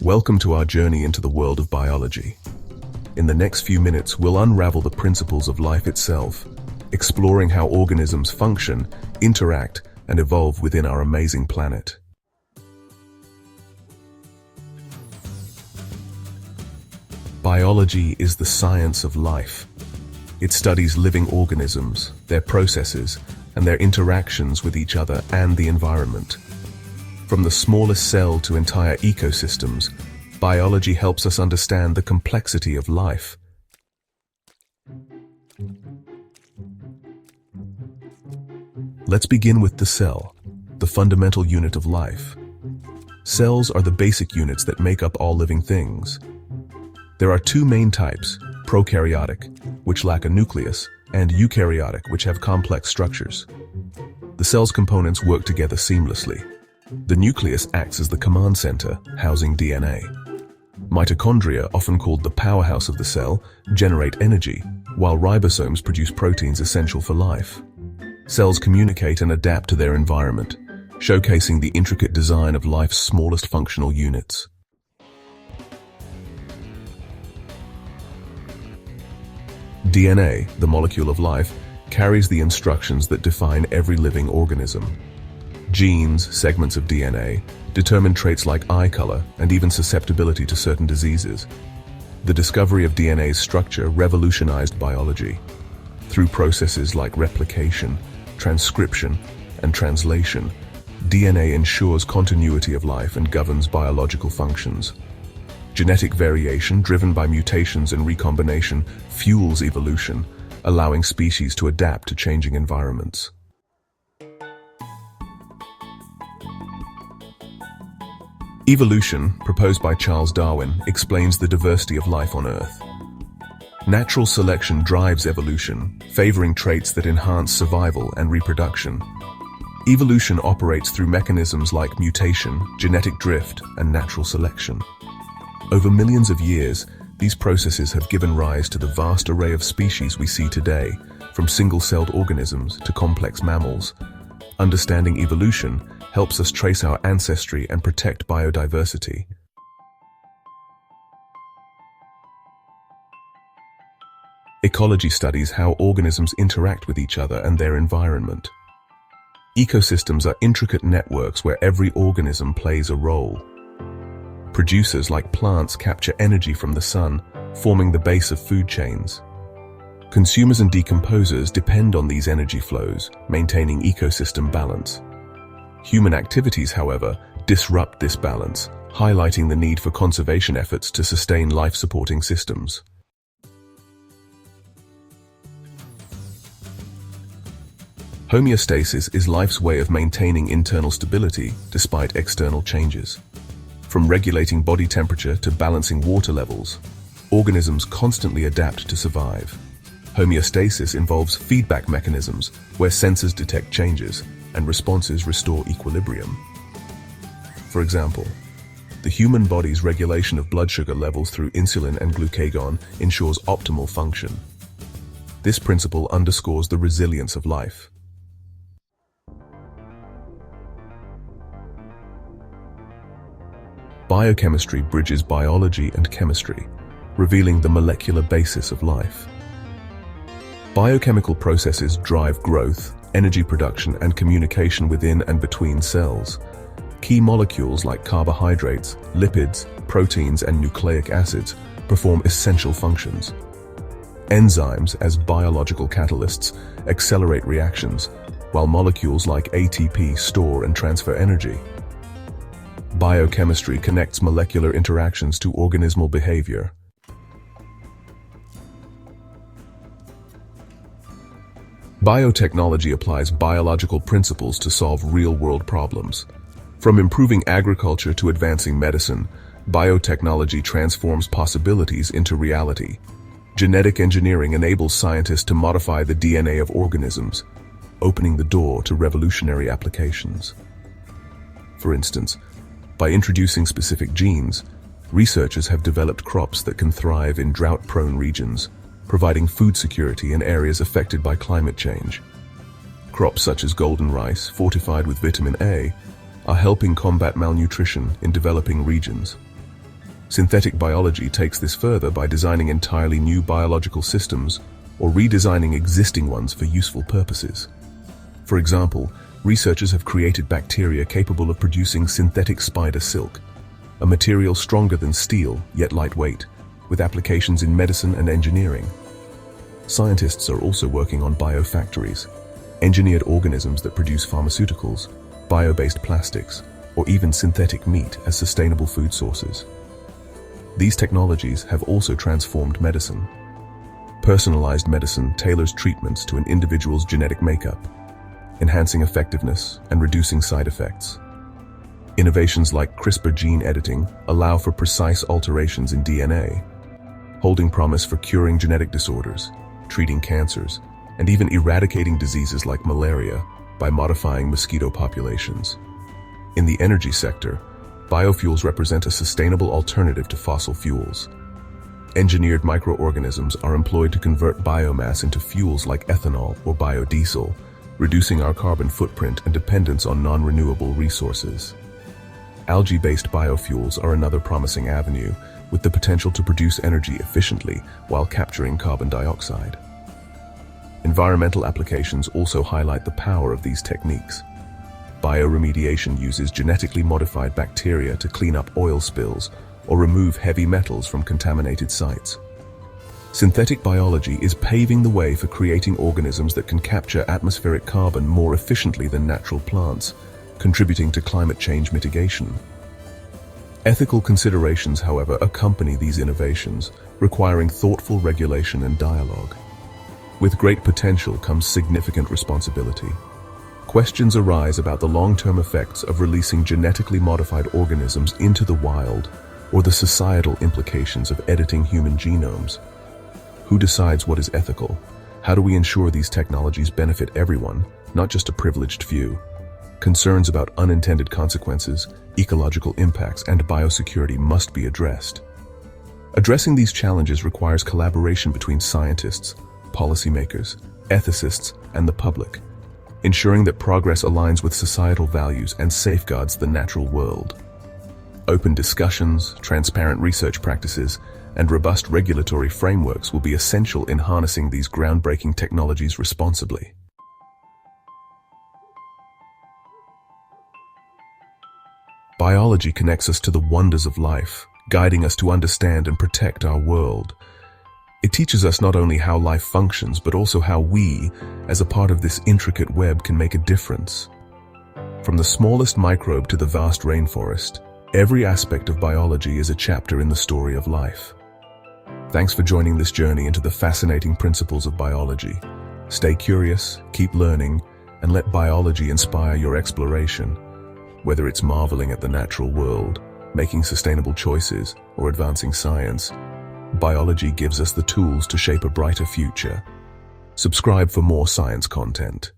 Welcome to our journey into the world of biology. In the next few minutes, we'll unravel the principles of life itself, exploring how organisms function, interact, and evolve within our amazing planet. Biology is the science of life. It studies living organisms, their processes, and their interactions with each other and the environment. From the smallest cell to entire ecosystems, biology helps us understand the complexity of life. Let's begin with the cell, the fundamental unit of life. Cells are the basic units that make up all living things. There are two main types, prokaryotic, which lack a nucleus, and eukaryotic, which have complex structures. The cell's components work together seamlessly. The nucleus acts as the command center, housing DNA. Mitochondria, often called the powerhouse of the cell, generate energy, while ribosomes produce proteins essential for life. Cells communicate and adapt to their environment, showcasing the intricate design of life's smallest functional units. DNA, the molecule of life, carries the instructions that define every living organism. Genes, segments of DNA, determine traits like eye color and even susceptibility to certain diseases. The discovery of DNA's structure revolutionized biology. Through processes like replication, transcription, and translation, DNA ensures continuity of life and governs biological functions. Genetic variation, driven by mutations and recombination, fuels evolution, allowing species to adapt to changing environments. Evolution, proposed by Charles Darwin, explains the diversity of life on Earth. Natural selection drives evolution, favoring traits that enhance survival and reproduction. Evolution operates through mechanisms like mutation, genetic drift, and natural selection. Over millions of years, these processes have given rise to the vast array of species we see today, from single-celled organisms to complex mammals. Understanding evolution helps us trace our ancestry and protect biodiversity. Ecology studies how organisms interact with each other and their environment. Ecosystems are intricate networks where every organism plays a role. Producers like plants capture energy from the sun, forming the base of food chains. Consumers and decomposers depend on these energy flows, maintaining ecosystem balance. Human activities, however, disrupt this balance, highlighting the need for conservation efforts to sustain life-supporting systems. Homeostasis is life's way of maintaining internal stability despite external changes. From regulating body temperature to balancing water levels, organisms constantly adapt to survive. Homeostasis involves feedback mechanisms where sensors detect changes and responses restore equilibrium. For example, the human body's regulation of blood sugar levels through insulin and glucagon ensures optimal function. This principle underscores the resilience of life. Biochemistry bridges biology and chemistry, revealing the molecular basis of life. Biochemical processes drive growth, energy production, and communication within and between cells. Key molecules like carbohydrates, lipids, proteins, and nucleic acids perform essential functions. Enzymes, as biological catalysts, accelerate reactions, while molecules like ATP store and transfer energy. Biochemistry connects molecular interactions to organismal behavior. Biotechnology applies biological principles to solve real-world problems. From improving agriculture to advancing medicine, biotechnology transforms possibilities into reality. Genetic engineering enables scientists to modify the DNA of organisms, opening the door to revolutionary applications. For instance, by introducing specific genes, researchers have developed crops that can thrive in drought-prone regions, providing food security in areas affected by climate change. Crops such as golden rice, fortified with vitamin A, are helping combat malnutrition in developing regions. Synthetic biology takes this further by designing entirely new biological systems or redesigning existing ones for useful purposes. For example, researchers have created bacteria capable of producing synthetic spider silk, a material stronger than steel yet lightweight, with applications in medicine and engineering. Scientists are also working on biofactories, engineered organisms that produce pharmaceuticals, bio-based plastics, or even synthetic meat as sustainable food sources. These technologies have also transformed medicine. Personalized medicine tailors treatments to an individual's genetic makeup, enhancing effectiveness and reducing side effects. Innovations like CRISPR gene editing allow for precise alterations in DNA, holding promise for curing genetic disorders, treating cancers, and even eradicating diseases like malaria by modifying mosquito populations. In the energy sector, biofuels represent a sustainable alternative to fossil fuels. Engineered microorganisms are employed to convert biomass into fuels like ethanol or biodiesel, reducing our carbon footprint and dependence on non-renewable resources. Algae-based biofuels are another promising avenue, with the potential to produce energy efficiently while capturing carbon dioxide. Environmental applications also highlight the power of these techniques. Bioremediation uses genetically modified bacteria to clean up oil spills or remove heavy metals from contaminated sites. Synthetic biology is paving the way for creating organisms that can capture atmospheric carbon more efficiently than natural plants, contributing to climate change mitigation. Ethical considerations, however, accompany these innovations, requiring thoughtful regulation and dialogue. With great potential comes significant responsibility. Questions arise about the long-term effects of releasing genetically modified organisms into the wild, or the societal implications of editing human genomes. Who decides what is ethical? How do we ensure these technologies benefit everyone, not just a privileged few? Concerns about unintended consequences, ecological impacts, and biosecurity must be addressed. Addressing these challenges requires collaboration between scientists, policymakers, ethicists, and the public, ensuring that progress aligns with societal values and safeguards the natural world. Open discussions, transparent research practices, and robust regulatory frameworks will be essential in harnessing these groundbreaking technologies responsibly. Biology connects us to the wonders of life, guiding us to understand and protect our world. It teaches us not only how life functions, but also how we, as a part of this intricate web, can make a difference. From the smallest microbe to the vast rainforest, every aspect of biology is a chapter in the story of life. Thanks for joining this journey into the fascinating principles of biology. Stay curious, keep learning, and let biology inspire your exploration. Whether it's marveling at the natural world, making sustainable choices, or advancing science, biology gives us the tools to shape a brighter future. Subscribe for more science content.